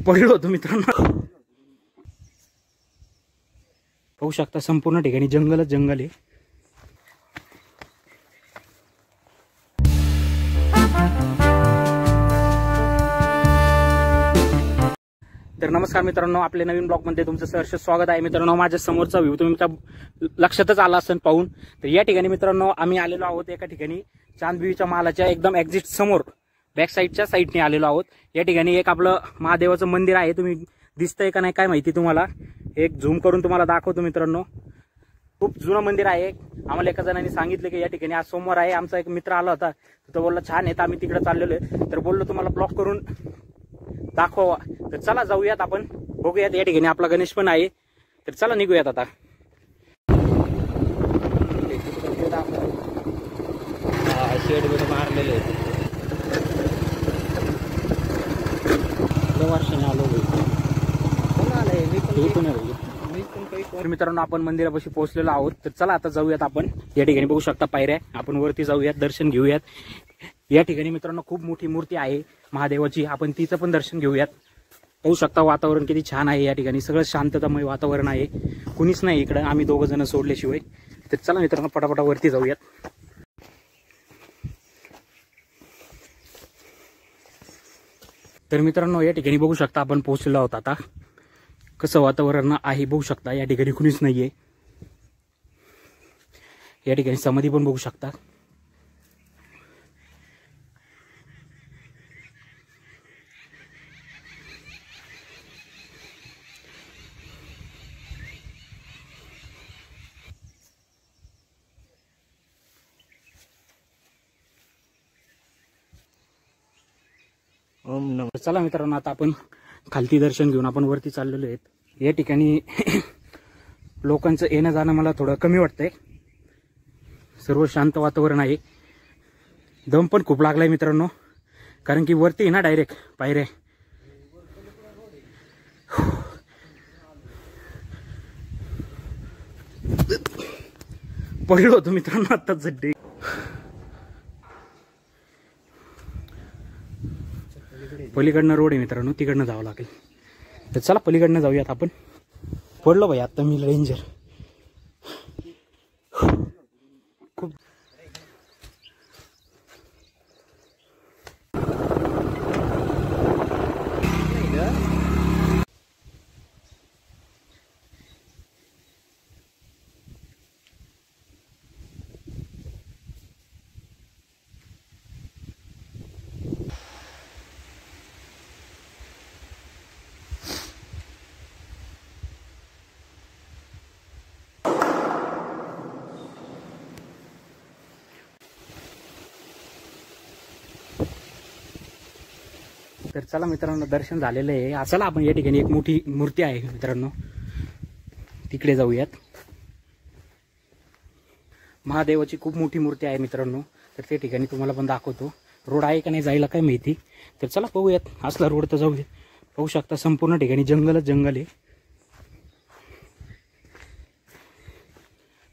पडलो होतो मित्रांनो। पाहू शकता संपूर्ण ठिकाणी जंगलच जंगल आहे। तर नमस्कार मित्रांनो, आपल्या नवीन ब्लॉग मध्ये तुमचं सहर्ष स्वागत आहे। मित्रांनो, माझ्या समोरचा व्ह्यू तुमच्या लक्षातच आला असेल पाहून। तर या ठिकाणी मित्रांनो आम्ही आलेलो आहोत एका ठिकाणी चांदबिबीच्या महालाच्या एकदम एक्झिट समोर बॅक साईडच्या साईडने आलेलो आहोत। या ठिकाणी एक आपलं महादेवाचं मंदिर आहे, तुम्ही दिसतंय का नाही काय माहिती तुम्हाला, एक झूम करून तुम्हाला दाखवतो मित्रांनो। खूप जुनं मंदिर आहे। आम्हाला एका जणांनी सांगितलं की या ठिकाणी आज सोमवार आहे, आमचा एक मित्र आला होता, तो बोलला छान आहे, तर आम्ही तिकडे चाललेलो आहे। तर बोललो तुम्हाला ब्लॉग करून दाखवा, तर चला जाऊयात आपण, बघूयात। या ठिकाणी आपला गणेश पण आहे, तर चला निघूयात आता। शेड मध्ये मारलेले वर्षाने आलो तर मित्रांनो आपण मंदिरापाशी पोहोचलेलो आहोत। तर चला आता जाऊयात आपण। या ठिकाणी बघू शकता पायऱ्या, आपण वरती जाऊयात, दर्शन घेऊयात। या ठिकाणी मित्रांनो खूप मोठी मूर्ती आहे महादेवाची, आपण तिचं पण दर्शन घेऊयात। पाहू शकता वातावरण किती छान आहे, या ठिकाणी सगळं शांततामय वातावरण आहे, कुणीच नाही इकडं, आम्ही दोघं जण सोडल्याशिवाय। तर चला मित्रांनो पटापटा वरती जाऊयात। तर मित्रांनो या ठिकाणी बघू शकता आपण पोहोचलेलो आहोत आता। कसं वातावरण आहे बघू शकता, या ठिकाणी कुणीच नाहीये। या ठिकाणी समाधी पण बघू शकता। चला मित्रांनो आता आपण खालती दर्शन घेऊन आपण वरती चाललेलो आहेत। या ठिकाणी लोकांचं येणं जाणं मला थोडं कमी वाटतंय, सर्व शांत वातावरण आहे। दम पण खूप लागलाय मित्रांनो, कारण की वरती आहे ना डायरेक्ट पायऱ्या। पडलो होतो मित्रांनो आता जड्डे। पलीकडनं रोड आहे मित्रांनो, तिकडनं जावं लागेल। तर चला पलीकडनं जाऊयात आपण। पडलो भाई आता मी डेंजर खूप। तर चला मित्रांनो दर्शन झालेलं आहे। चला आपण या ठिकाणी एक मोठी मूर्ती आहे मित्रांनो, तिकडे जाऊयात। महादेवाची खूप मोठी मूर्ती आहे मित्रांनो, तर त्या ठिकाणी तुम्हाला पण दाखवतो। रोड आहे का नाही जायला काय माहिती, तर चला पाहूयात। असला रोड तर जाऊया। पाहू शकता संपूर्ण ठिकाणी जंगलच जंगल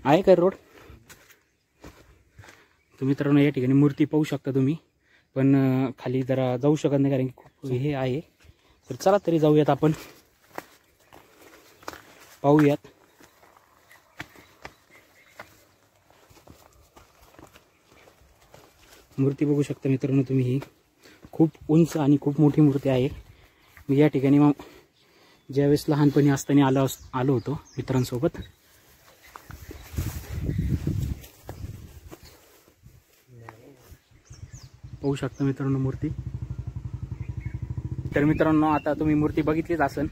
आहे काय रोड। तर मित्रांनो या ठिकाणी मूर्ती पाहू शकता तुम्ही, पण खाली जरा जाऊ शकत नाही कारण की खूप हे आहे। तर चला तरी जाऊयात आपण, पाहूयात। मूर्ती बघू शकता मित्रांनो तुम्ही, ही खूप उंच आणि खूप मोठी मूर्ती आहे। मी या ठिकाणी ज्यावेळेस लहानपणी असताना आलो होतो मित्रांसोबत। पाहू शकता मित्रांनो मूर्ती। तर मित्रांनो आता तुम्ही मूर्ती बघितलीच असेल,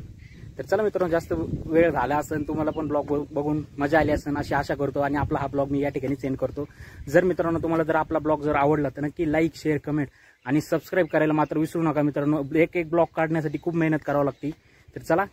तर चला मित्रांनो जास्त वेळ झाला असेल, तुम्हाला पण ब्लॉग बघून मजा आली असेल अशी आशा करतो, आणि आपला हा ब्लॉग मी या ठिकाणी सेंड करतो। जर मित्रांनो तुम्हाला जर आपला ब्लॉग जर आवडला तर नक्की लाईक शेअर कमेंट आणि सबस्क्राईब करायला मात्र विसरू नका मित्रांनो। एक ब्लॉग काढण्यासाठी खूप मेहनत करावी लागते। तर चला